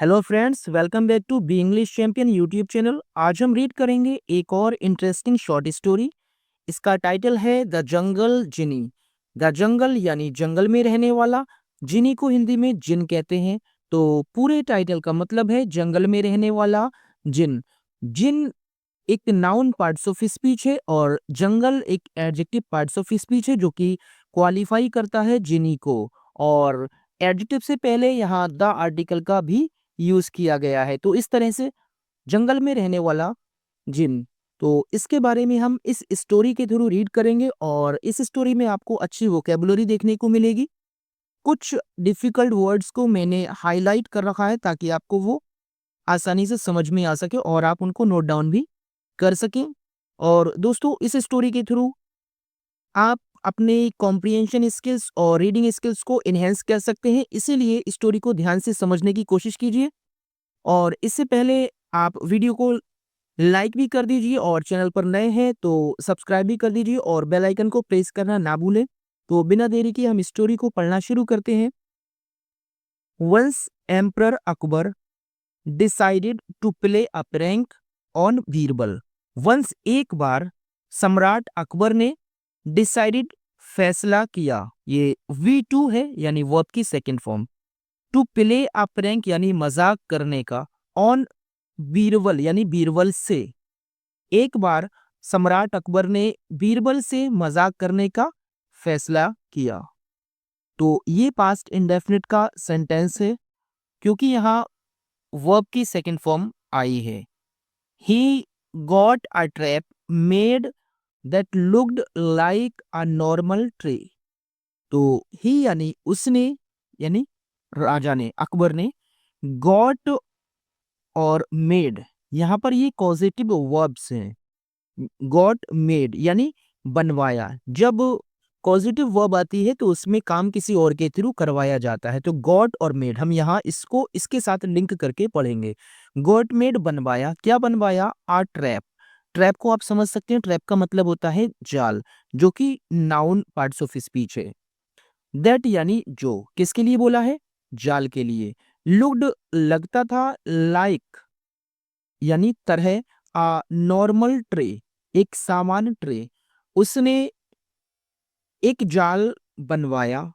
Hello friends, welcome back to Be English Champion YouTube channel. आज हम read करेंगे एक और इंटरेस्टिंग शॉर्ट स्टोरी। इसका टाइटल है the jungle genie. The jungle यानी जंगल में रहने वाला, जिनी को हिंदी में जिन कहते हैं। तो पूरे टाइटल का मतलब है जंगल में रहने वाला जिन। जिन एक नाउन पार्ट्स ऑफ स्पीच है और जंगल एक एडजेक्टिव पार्ट्स ऑफ स्पीच है जो कि क्वालिफाई करता है जिनी को। और एडजेक्टिव से पहले यहाँ द आर्टिकल का भी यूज किया गया है। तो इस तरह से जंगल में रहने वाला जिन। तो इसके बारे में हम इस स्टोरी के थ्रू रीड करेंगे और इस स्टोरी में आपको अच्छी वोकेबुलरी देखने को मिलेगी। कुछ डिफिकल्ट वर्ड्स को मैंने हाईलाइट कर रखा है ताकि आपको वो आसानी से समझ में आ सके और आप उनको नोट डाउन भी कर सकें। और दोस्तों, इस स्टोरी के थ्रू आप अपने कॉम्प्रिहेंशन स्किल्स और रीडिंग स्किल्स को इन्हेंस कर सकते हैं। इसीलिए स्टोरी को ध्यान से समझने की कोशिश कीजिए। और इससे पहले आप वीडियो को लाइक भी कर दीजिए और चैनल पर नए हैं तो सब्सक्राइब भी कर दीजिए और बेल आइकन को प्रेस करना ना भूलें। तो बिना देरी के हम स्टोरी को पढ़ना शुरू करते हैं। Once emperor Akbar decided to play a prank on Birbal. Once एक बार सम्राट अकबर ने डिसाइडेड फैसला किया, ये V2 है यानी वर्ब की second form. To play a prank यानी मजाक करने का, ऑन बीरबल यानी बीरबल से। एक बार सम्राट अकबर ने बीरबल से मजाक करने का फैसला किया। तो ये पास्ट इंडेफिनिट का सेंटेंस है क्योंकि यहाँ वर्ब की सेकंड फॉर्म आई है। He got a trap made that looked like a normal tree. तो ही यानी उसने, यानी राजा ने, अकबर ने, गॉट और मेड, यहां पर ये पॉजिटिव वर्ब्स हैं। गॉट मेड यानी बनवाया। जब पॉजिटिव वर्ब आती है तो उसमें काम किसी और के थ्रू करवाया जाता है। तो गॉट और मेड हम यहाँ इसको इसके साथ लिंक करके पढ़ेंगे। गॉट मेड बनवाया, क्या बनवाया? आ ट्रैप। ट्रैप को आप समझ सकते हैं, ट्रैप का मतलब होता है जाल, जो कि नाउन पार्ट्स ऑफ स्पीच है। दैट यानी जो, किसके लिए बोला है? जाल के लिए। लुक्ड लगता था, लाइक यानी तरह, आ नॉर्मल ट्रे एक सामान्य ट्रे। उसने एक जाल बनवाया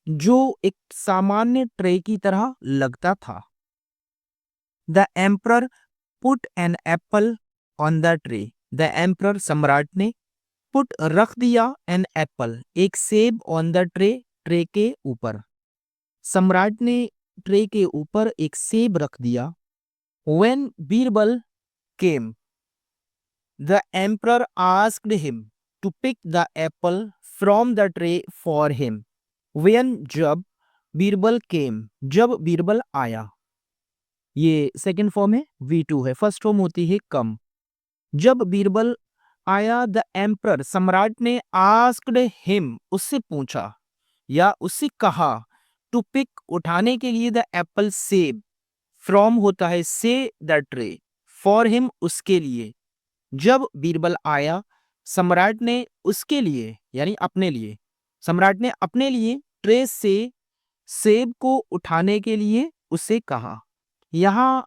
जो एक सामान्य ट्रे की तरह लगता था। The emperor put an apple on the tray. The emperor सम्राट ने, पुट रख दिया, एन एप्पल एक सेब, ऑन द ट्रे ट्रे के ऊपर। सम्राट ने ट्रे के ऊपर एक सेब रख दिया। When Birbal came, the emperor asked him to pick the apple from the tray for him. When जब, बीरबल came जब बीरबल आया, ये सेकंड फॉर्म है, V2 है। फर्स्ट फॉर्म होती है कम। जब बीरबल आया, द एम्परर सम्राट ने, आस्क्ड हिम उससे पूछा या उससे कहा, टू पिक उठाने के लिए, द एप्पल सेब, फ्रॉम होता है से द ट्रे, फॉर हिम उसके लिए। जब बीरबल आया, सम्राट ने उसके लिए यानी अपने लिए, सम्राट ने अपने लिए ट्रे से सेब को उठाने के लिए उससे कहा। यहां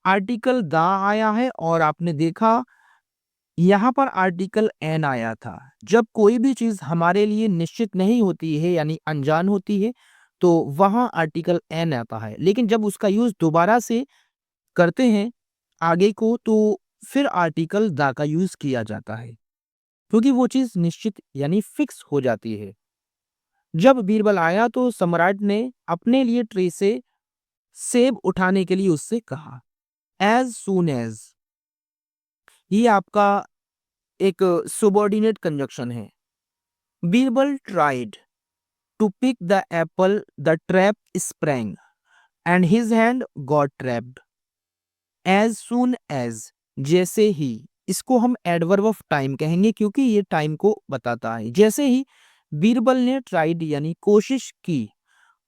आर्टिकल द आया है और आपने देखा यहां पर आर्टिकल एन आया था। जब कोई भी चीज हमारे लिए निश्चित नहीं होती है यानी अनजान होती है तो वहां आर्टिकल एन आता है, लेकिन जब उसका यूज दोबारा से करते हैं आगे को तो फिर आर्टिकल द का यूज किया जाता है क्योंकि वो चीज निश्चित यानी फिक्स हो जाती है। जब बीरबल आया तो सम्राट ने अपने लिए ट्रे से सेब उठाने के लिए उससे कहा। एज सून एज, ये आपका एक सुबॉर्डिनेट कंजक्शन है। Birbal tried to pick the apple, the trap sprang and his hand got trapped. As soon as, जैसे ही, इसको हम एडवर्ब ऑफ टाइम कहेंगे क्योंकि ये टाइम को बताता है। जैसे ही बीरबल ने ट्राइड यानी कोशिश की,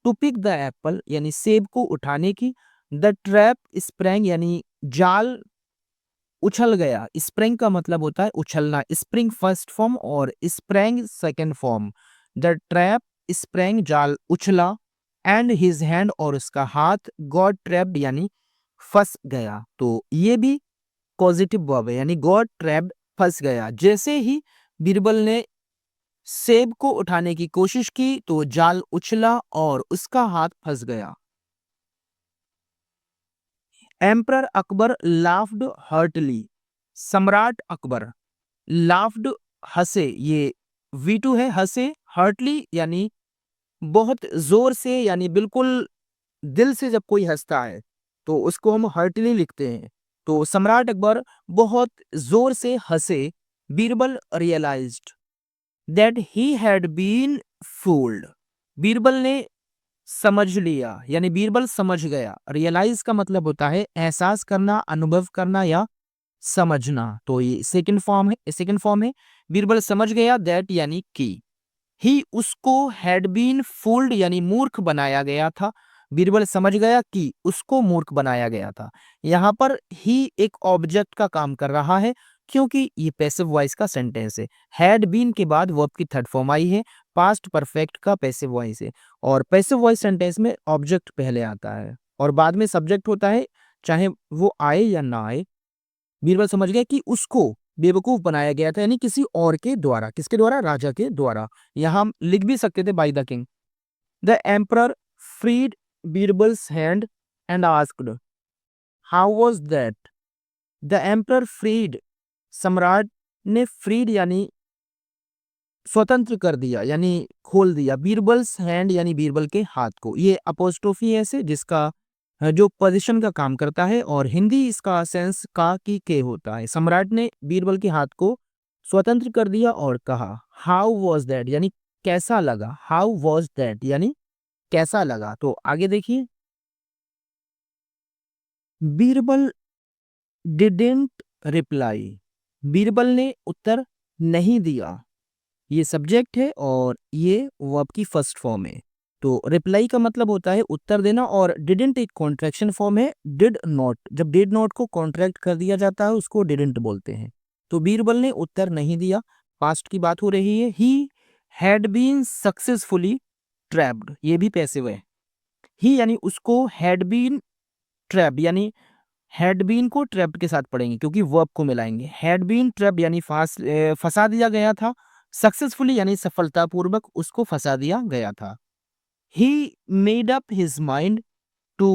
टू पिक द एप्पल यानी सेब को उठाने की, द ट्रैप स्प्रैंग यानी जाल उछल गया। स्प्रिंग का मतलब होता है उछलना, स्प्रिंग फर्स्ट फॉर्म और sprang second form. The trap sprang जाल उछला, एंड हिज हैंड और उसका हाथ गॉट ट्रैप्ड यानी फंस गया। तो ये भी पॉजिटिव वर्ब है, यानी गॉट ट्रैप्ड फंस गया। जैसे ही बीरबल ने सेब को उठाने की कोशिश की तो जाल उछला और उसका हाथ फंस गया। एम्परर अकबर लाफ्ड हर्टली, सम्राट अकबर लाफ्ड हंसे, ये V2 है, हंसे, हर्टली यानी बहुत जोर से, यानी बिल्कुल दिल से जब कोई हंसता है तो उसको हम हर्टली लिखते हैं। तो सम्राट अकबर बहुत जोर से हंसे। Birbal realised that he had been fooled, Birbal ने समझ लिया, यानी बीरबल समझ गया। रियलाइज का मतलब होता है एहसास करना, अनुभव करना या समझना। तो ये सेकंड फॉर्म है। बीरबल समझ गया, दैट यानी कि, ही उसको, हैड बीन फूल्ड यानी मूर्ख बनाया गया था। बीरबल समझ गया कि उसको मूर्ख बनाया गया था। यहां पर ही एक ऑब्जेक्ट का काम कर रहा है क्योंकि ये पैसिव वॉइस का सेंटेंस है। हैड बीन के बाद वर्ब की थर्ड फॉर्म आई है, पास्ट परफेक्ट का पैसिव वॉइस है, और पैसिव वॉइस सेंटेंस में ऑब्जेक्ट पहले आता है और बाद में सब्जेक्ट होता है, चाहे वो आए या ना आए। बीरबल समझ गया कि उसको बेवकूफ बनाया गया था, यानी किसी और के द्वारा। किसके द्वारा? राजा के द्वारा। यहां हम लिख भी सकते थे by the king. The emperor freed Birbal's hand and asked how was that. The emperor freed, सम्राट ने फ्रीड यानी स्वतंत्र कर दिया, यानी खोल दिया, बीरबल्स हैंड यानी बीरबल के हाथ को। ये अपोस्ट्रोफी है से, जिसका जो पोजीशन का काम करता है, और हिंदी इसका सेंस का की के होता है। सम्राट ने बीरबल के हाथ को स्वतंत्र कर दिया और कहा हाउ वॉज दैट, यानी कैसा लगा। हाउ वॉज दैट यानी कैसा लगा। तो आगे देखिए, बीरबल डिडेंट रिप्लाई, बीरबल ने उत्तर नहीं दिया। ये सब्जेक्ट है और ये वर्ब की फर्स्ट फॉर्म है। तो रिप्लाई का मतलब होता है उत्तर देना, और डिडंट एक कॉन्ट्रैक्शन फॉर्म है डिड नॉट। जब डिड नॉट को कॉन्ट्रैक्ट कर दिया जाता है उसको डिडंट बोलते हैं। तो बीरबल ने उत्तर नहीं दिया, पास्ट की बात हो रही है। He had been successfully trapped, ये भी पैसिव है। ही यानी उसको, हैड बीन ट्रैप यानी हैड बीन को ट्रैप्ड के साथ पढ़ेंगे क्योंकि वर्ब को मिलाएंगे। हैड बीन ट्रैप्ड यानी फंसा दिया गया था। सक्सेसफुली यानी सफलतापूर्वक उसको फंसा दिया गया था। He made up his mind to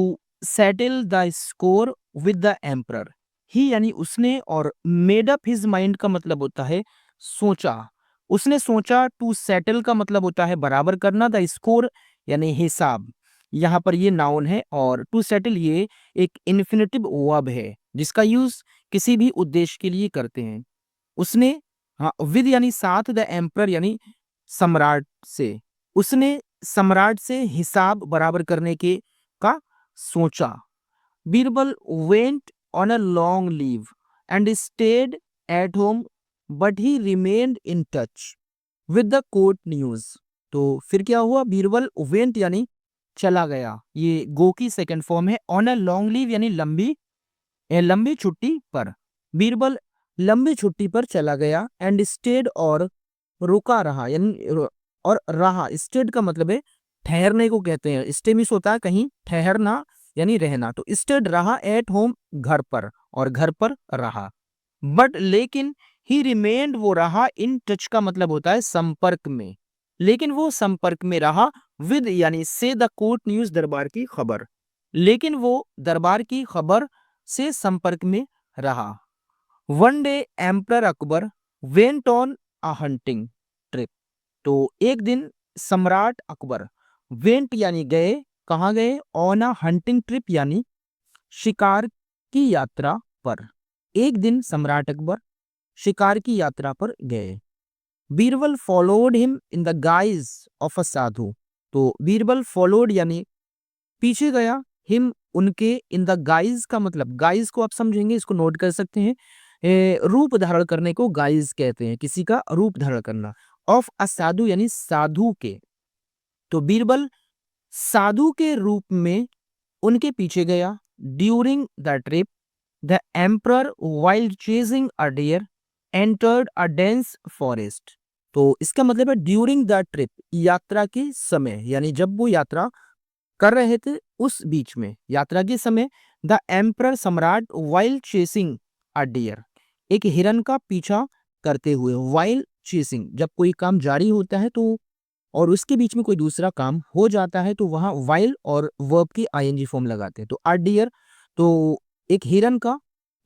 settle the score with the emperor. He यानी उसने, और मेड अप हिज माइंड का मतलब होता है सोचा। उसने सोचा, टू सेटल का मतलब होता है बराबर करना, द स्कोर यानी हिसाब। यहाँ पर ये नाउन है, और टू सेटल ये एक इन्फिनेटिव वर्ब है जिसका यूज किसी भी उद्देश्य के लिए करते हैं। उसने, हाँ, विद यानी साथ, द एम्परर यानी सम्राट से, उसने सम्राट से हिसाब बराबर करने के का सोचा। Birbal went on a long leave and stayed at home but he remained in touch with the court news. तो फिर क्या हुआ? बीरबल वेंट यानी चला गया, ये गो की सेकंड फॉर्म है। ऑन अ लॉन्ग लीव यानी लंबी छुट्टी पर। बीरबल लंबी छुट्टी पर चला गया, एंड स्टेड और रुका रहा, यानी और रहा। स्टेड का मतलब है ठहरने को कहते हैं। स्टे मिस होता है कहीं ठहरना यानी रहना। तो स्टेड रहा, एट होम घर पर, और घर पर रहा। बट लेकिन, ही रिमेन्ड वो रहा, इन टच का मतलब होता है संपर्क में, लेकिन वो संपर्क में रहा, विद यानी से द कोर्ट न्यूज दरबार की खबर, लेकिन वो दरबार की खबर से संपर्क में रहा। One day emperor Akbar went on a hunting trip. तो एक दिन सम्राट अकबर, वेंट यानी गए, कहाँ गए? ऑन अ हंटिंग ट्रिप यानी शिकार की यात्रा पर। एक दिन सम्राट अकबर शिकार की यात्रा पर गए। Birbal followed him in the guise of a sadhu. तो बीरबल फॉलोड यानी पीछे गया, हिम उनके, इन द गाइज का मतलब, गाइज को आप समझेंगे, इसको नोट कर सकते हैं। रूप धारण करने को गाइज कहते हैं, किसी का रूप धारण करना। ऑफ अ साधु यानी साधु के। तो बीरबल साधु के रूप में उनके पीछे गया। During the trip the emperor while chasing a deer entered a dense forest. तो इसका मतलब है ड्यूरिंग द ट्रिप, यात्रा के समय, यानी जब वो यात्रा कर रहे थे उस बीच में, यात्रा के समय, द एम्परर सम्राट वाइल चेसिंग अ डियर, एक हिरन का पीछा करते हुए, वाइल चेसिंग, जब कोई काम जारी होता है तो और उसके बीच में कोई दूसरा काम हो जाता है तो वहां वाइल और वर्ब की आईएनजी फॉर्म लगाते हैं। तो अ डियर, तो एक हिरन का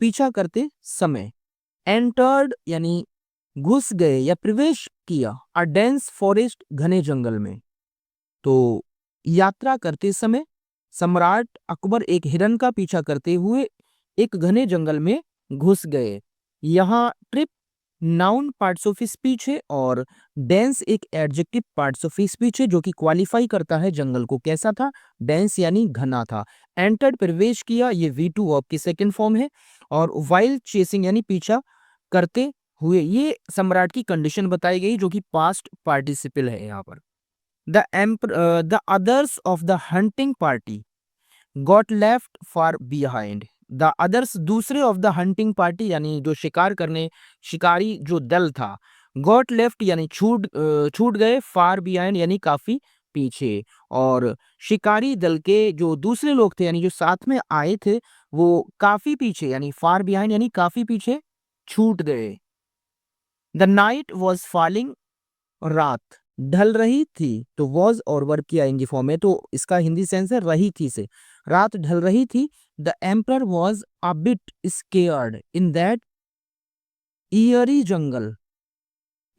पीछा करते समय, एंटर्ड यानी घुस गए या प्रवेश किया, अ डेंस फॉरेस्ट, घने जंगल में। तो यात्रा करते समय सम्राट अकबर एक हिरन का पीछा करते हुए एक घने जंगल में घुस गए। यहाँ trip noun parts of speech है और डेंस एक एडजेक्टिव पार्ट्स ऑफ स्पीच है जो कि क्वालिफाई करता है जंगल को कैसा था, डेंस यानी घना था। एंटर्ड प्रवेश किया, ये V2 वर्ब की सेकंड फॉर्म है। और वाइल्ड चेसिंग यानी पीछा करते हुए, ये सम्राट की कंडीशन बताई गई जो कि पास्ट पार्टिसिपल है यहाँ पर। The others of the hunting party got left far behind. The others, दूसरे of the hunting party यानी जो शिकार करने, शिकारी जो दल था, got left यानी छूट गए, far behind यानी काफी पीछे। और शिकारी दल के जो दूसरे लोग थे यानी जो साथ में आए थे वो काफी पीछे यानी far behind यानी काफी पीछे छूट गए। The night was falling, रात ढल रही थी, तो वॉज और वर्ब की आएंगी फॉर्म है, तो इसका हिंदी सेंस है रही थी से, रात ढल रही थी। The emperor was a bit scared in that eerie jungle,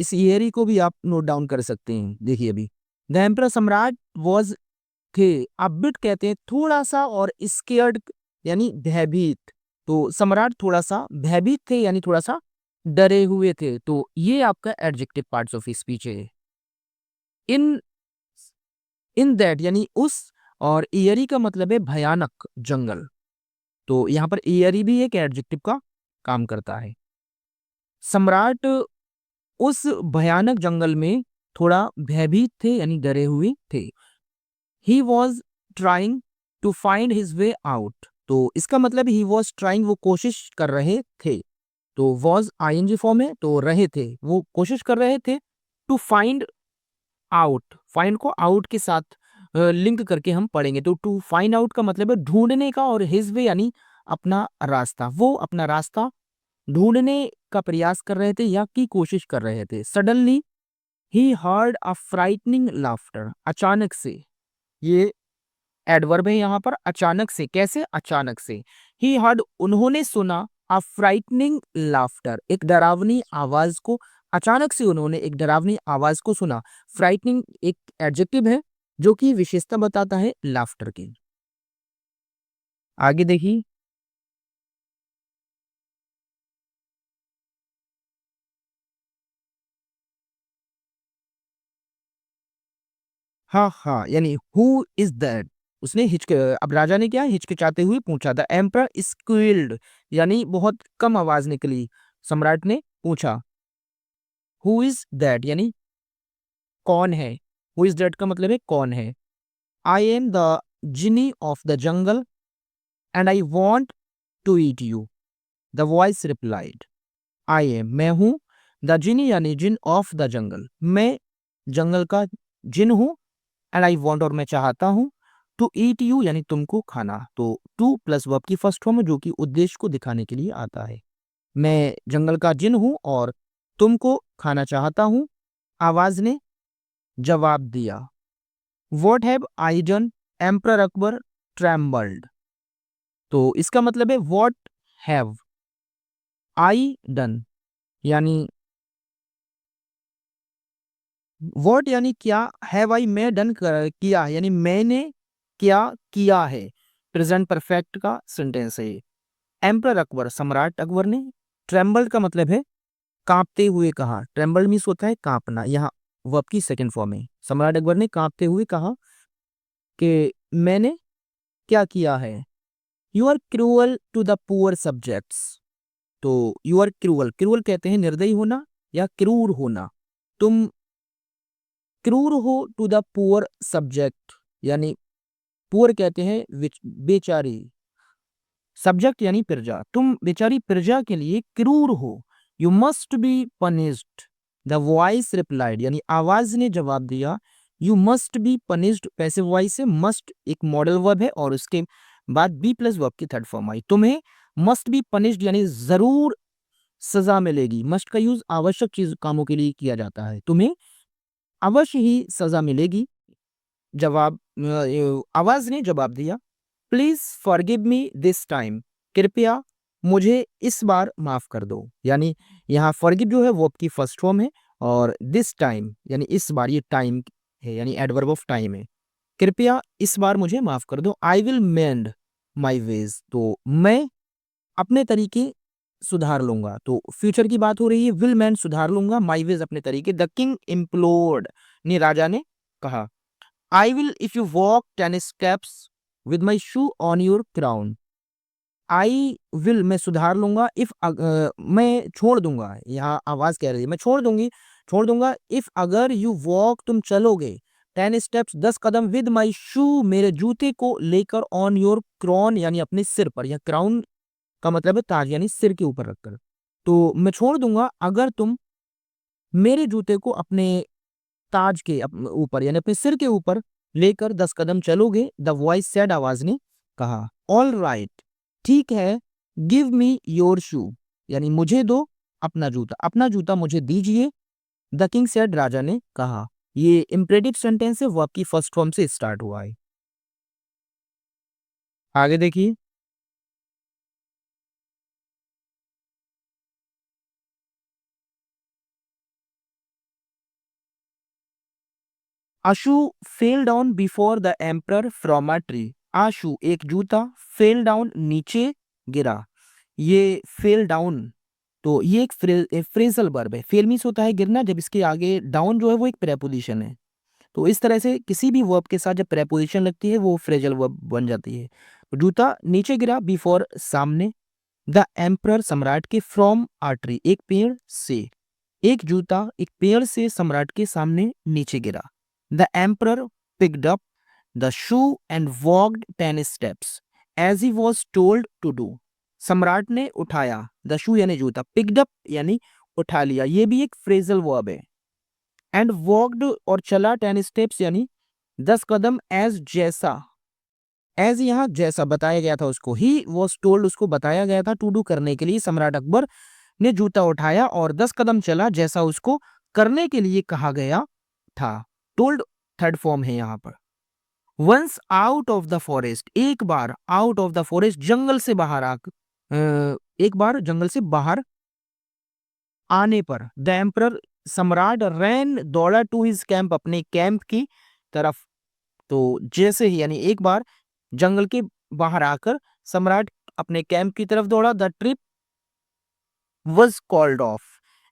इस ईयरी को भी आप नोट डाउन कर सकते हैं, देखिए अभी। द एम्परर सम्राट वॉज थे, अ बिट कहते हैं थोड़ा सा, और स्केयर्ड यानी भयभीत, तो सम्राट थोड़ा सा भयभीत थे यानी थोड़ा सा डरे हुए थे। तो ये आपका एडजेक्टिव पार्ट्स ऑफ स्पीच है। इन इन दैट यानी उस, और ईयरी का मतलब है भयानक जंगल, तो यहाँ पर ईयरी भी एक एडजेक्टिव का काम करता है। सम्राट उस भयानक जंगल में थोड़ा भयभीत थे यानी डरे हुए थे। He was trying to find his way out, तो इसका मतलब ही वॉज ट्राइंग, वो कोशिश कर रहे थे, तो वॉज आईएनजी फॉर्म है, तो रहे थे, वो कोशिश कर रहे थे। टू फाइंड आउट, फाइंड को आउट के साथ लिंक करके हम पढ़ेंगे, तो टू फाइंड आउट का मतलब है ढूंढने का, और हिज वे यानी अपना रास्ता, वो अपना रास्ता ढूंढने का प्रयास कर रहे थे या की कोशिश कर रहे थे। Suddenly he heard a frightening laughter, अचानक से, ये एडवर्ब है यहाँ पर, अचानक से, कैसे, अचानक से। ही हर्ड, उन्होंने सुना, अ फ्राइटनिंग लाफ्टर, एक डरावनी आवाज को, अचानक से उन्होंने एक डरावनी आवाज को सुना। फ्राइटनिंग एक एडजेक्टिव है जो कि विशेषता बताता है लाफ्टर की। आगे देखिए। हाँ हाँ, यानी हु इज दैट, उसने अब राजा ने क्या हिचकिचाते हुए पूछा। द एम्पर स्क्विल्ड यानी बहुत कम आवाज निकली, सम्राट ने पूछा। हु इज दैट यानी कौन है, हु इज दैट का मतलब है कौन है। I am the genie of the jungle and I want to eat you, the voice replied. I am, मैं हूं, द जिनी यानी जिन, ऑफ द जंगल, मैं जंगल का जिन हूं, एंड आई वॉन्ट और मैं चाहता हूं, टू ईट यू यानी तुमको खाना, तो टू प्लस वर्ब की फर्स्ट फॉर्म है जो कि उद्देश्य को दिखाने के लिए आता है। मैं जंगल का जिन हूं और तुमको खाना चाहता हूं, आवाज ने जवाब दिया। What have I done, emperor Akbar trembled, तो इसका मतलब है वॉट हैव आई डन, यानी वॉट यानी क्या, हैव आई मैं डन किया है, यानी मैंने क्या किया है, प्रेजेंट परफेक्ट का सेंटेंस है ये। एम्परर अकबर, सम्राट अकबर ने, ट्रेम्बल्ड का मतलब है कांपते हुए कहा, ट्रेम्बल्ड मीन्स होता है कांपना, यहाँ वर्ब की सेकंड फॉर्म है। सम्राट अकबर ने कांपते हुए कहा कि मैंने क्या किया है। You are cruel to the poor subjects, तो यू आर क्रूअल, क्रूअल कहते हैं निर्दयी होना या क्रूर होना, तुम क्रूर हो टू द पुअर सब्जेक्ट, यानी पुअर कहते हैं बेचारी, सब्जेक्ट यानी प्रजा, तुम बेचारी प्रजा के लिए क्रूर हो। You must be punished, the voice replied यानी आवाज ने जवाब दिया। You must be punished passive voice से मस्ट एक मॉडल वर्ब है और उसके बाद बी प्लस वर्ब की थर्ड फॉर्म आई। तुम्हें मस्ट बी पनिश्ड यानी जरूर सजा मिलेगी। मस्ट का यूज आवश्यक चीज कामों के लिए किया जाता है। तुम्हें अवश्य ही सजा मिलेगी। जवाब आवाज ने जवाब दिया, please forgive me this time, कृपया मुझे इस बार माफ कर दो। यानी यहाँ फॉरगिव जो है वो आपकी फर्स्ट फॉर्म है और दिस टाइम यानी इस बार, ये टाइम है यानी एडवर्ब ऑफ टाइम है। कृपया इस बार मुझे माफ कर दो। I will mend my veg, तो मैं अपने तरीके सुधार लूंगा। तो फ्यूचर की बात हो रही है, विल मेंड सुधार लूंगा, माई वेज अपने तरीके। द किंग इम्प्लोर्ड ने राजा ने कहा, I will if you walk 10 steps with my shoe on your crown. I will मैं सुधार लूंगा, इफ मैं छोड़ दूंगा, यहाँ आवाज कह रही है मैं छोड़ दूंगी, छोड़ दूंगा। इफ अगर यू वॉक तुम चलोगे 10 स्टेप्स 10 कदम विद माई शू मेरे जूते को लेकर ऑन योर क्रॉन यानी अपने सिर पर, या क्राउन का मतलब है ताज यानी सिर के ऊपर रखकर। तो मैं छोड़ दूंगा अगर तुम मेरे जूते को अपने ताज के ऊपर यानी अपने सिर के ऊपर लेकर 10 कदम चलोगे। द वॉइस सेड आवाज ने कहा, ऑल राइट ठीक है, गिव मी योर शू यानी मुझे दो अपना जूता मुझे दीजिए। द किंग सेड राजा ने कहा। ये इम्परेटिव सेंटेंस है, वो आपकी फर्स्ट फॉर्म से स्टार्ट हुआ है। आगे देखिए, Ashu fell down before the emperor from a tree. Ashu एक जूता, फेल डाउन नीचे गिरा। ये फेल डाउन, तो ये एक फ्रेजल वर्ब है। फेल मीन्स होता है गिरना, जब इसके आगे डाउन जो है वो एक प्रेपोजिशन है। तो इस तरह से किसी भी वर्ब के साथ जब प्रेपोजिशन लगती है वो फ्रेजल वर्ब बन जाती है। तो जूता नीचे गिरा, बिफोर सामने, द एम्परर शम्राट के, फ्रॉम आ ट्री एक पेड़ से। एक जूता एक पेड़ से सम्राट के सामने नीचे गिरा। The emperor picked up the shoe and walked 10 steps as he was told to do. सम्राट ने उठाया, द शू यानी जूता, पिक्ड अप यानी उठा लिया, ये भी एक फ्रेजल वर्ब है। एंड वॉक्ड और चला 10 स्टेप्स यानी 10 कदम, एज जैसा, एज यहाँ जैसा बताया गया था उसको, ही वॉज टोल्ड उसको बताया गया था, टू डू करने के लिए। सम्राट अकबर ने जूता उठाया और 10 कदम चला जैसा उसको करने के लिए कहा गया था। टोल्ड थर्ड फॉर्म है यहाँ पर। Once out of the forest एक बार, आउट ऑफ द फॉरेस्ट जंगल से बाहर एक बार जंगल से बाहर आने पर, द एम्परर सम्राट रैन दौड़ा टू हिज कैंप अपने कैंप की तरफ। तो जैसे ही यानी एक बार जंगल के बाहर आकर सम्राट अपने कैंप की तरफ दौड़ा। The trip was called off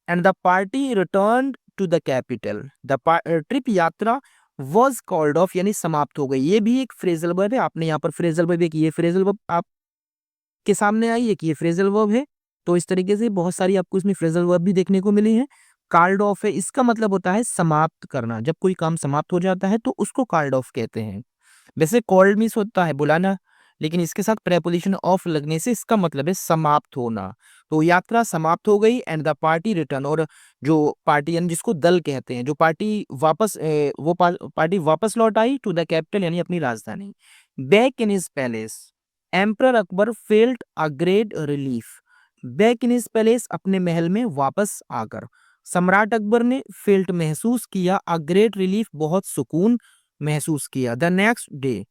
and the party returned to the capital. The trip यात्रा was called off यानी समाप्त हो गई। ये भी एक फ्रेजल वर्ब है। आपने यहाँ पर फ्रेजल वर्ब, एक ये फ्रेजल वर्ब आपके सामने आई, एक ये फ्रेजल वर्ब है। तो इस तरीके से बहुत सारी आपको इसमें फ्रेजल वर्ब भी देखने को मिली है। कॉल्ड ऑफ है, इसका मतलब होता है समाप्त करना। जब कोई काम समाप्त हो जाता है तो उसको कॉल्ड ऑफ कहते हैं। वैसे कॉल्ड मीन्स होता है बुलाना, लेकिन इसके साथ प्रेपोजिशन ऑफ लगने से इसका मतलब है समाप्त होना। तो यात्रा समाप्त हो गई एंड द पार्टी रिटर्न, और जो पार्टी यानी जिसको दल कहते हैं, जो पार्टी वापस वो पार्टी वापस लौट आई टू द कैपिटल यानी अपनी राजधानी। Back in his palace emperor Akbar felt a great relief. Back in his palace अपने महल में वापस आकर सम्राट अकबर ने फेल्ट महसूस किया, अ ग्रेट रिलीफ बहुत सुकून महसूस किया। The next day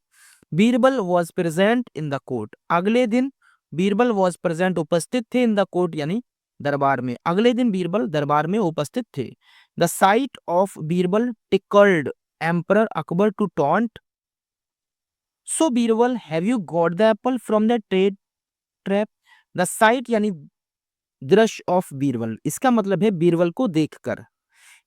Birbal was present in the court. अगले दिन बीरबल वॉज प्रेजेंट उपस्थित थे, इन द कोर्ट यानी दरबार में। अगले दिन बीरबल दरबार में उपस्थित थे। The sight of Birbal tickled emperor Akbar to taunt, so Birbal have you got the apple from the trap. The sight यानी दृश्य ऑफ बीरबल, इसका मतलब है बीरबल को देखकर।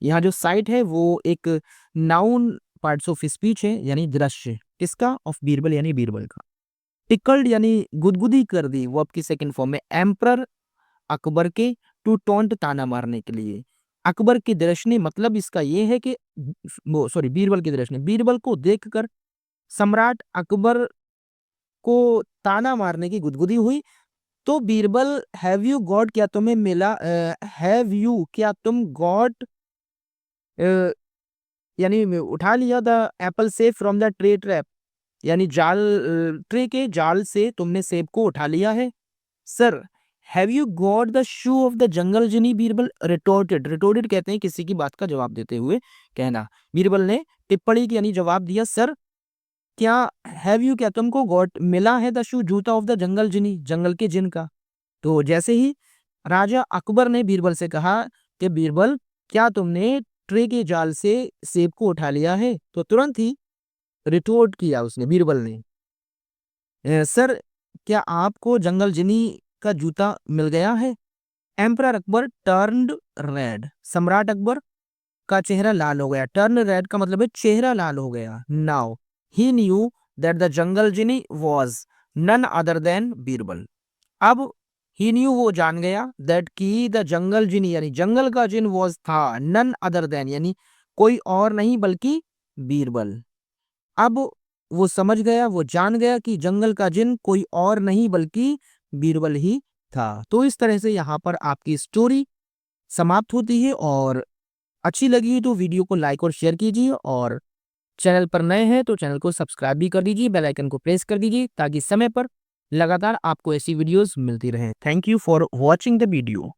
यहाँ जो साइट है वो एक नाउन पार्ट्स ऑफ स्पीच है यानी दृश्य, किसका, ऑफ बीरबल यानी बीरबल का। टिकल्ड यानी गुदगुदी कर दी, वो आपकी सेकंड फॉर्म में। एम्परर अकबर के, टू टोंट ताना मारने के लिए। अकबर की दृष्टि ने, मतलब इसका ये है कि वो सॉरी बीरबल की दृष्टि ने, बीरबल को देखकर सम्राट अकबर को ताना मारने की गुदगुदी हुई। तो बीरबल हैव यू गॉट, क्या तुम्हें मिला, हैव यू क्या तुम गॉट यानी उठा लिया the Apple safe from the tray trap, यानी जाल ट्रे के जाल से तुमने सेब को उठा लिया है। Sir, have you got the shoe of the jungle genie, Birbal retorted. Retorted कहते हैं किसी की बात का जवाब देते हुए कहना। बीरबल ने टिप्पणी की यानी जवाब दिया, सर क्या हैव यू, क्या तुमको गॉट मिला है द शू, जूता ऑफ द जंगल जिनी, जंगल के जिन का। तो जैसे ही राजा अकबर ने बीरबल से कहा कि बीरबल क्या तुमने ट्रे के जाल से सेब को उठा लिया है, तो तुरंत ही रिटोर्ट किया उसने, बीरबल ने, सर क्या आपको जंगल जिनी का जूता मिल गया है। एम्परर अकबर टर्न्ड रेड, सम्राट अकबर का चेहरा लाल हो गया। टर्न रेड का मतलब है चेहरा लाल हो गया। Now he knew that the jungle genie was none other than Birbal. अब ही न्यू, वो जान गया, दैट की द जंगल जिनी यानी जंगल का जिन वॉज था, नन अदर देन यानी कोई और नहीं बल्कि बीरबल। अब वो समझ गया, वो जान गया कि जंगल का जिन कोई और नहीं बल्कि बीरबल ही था। तो इस तरह से यहाँ पर आपकी स्टोरी समाप्त होती है। और अच्छी लगी तो वीडियो को लाइक और शेयर कीजिए, और चैनल पर नए हैं तो चैनल को सब्सक्राइब भी कर दीजिए, बेल आइकन को प्रेस कर दीजिए ताकि समय पर लगातार आपको ऐसी वीडियोस मिलती रहें। Thank you for watching the video.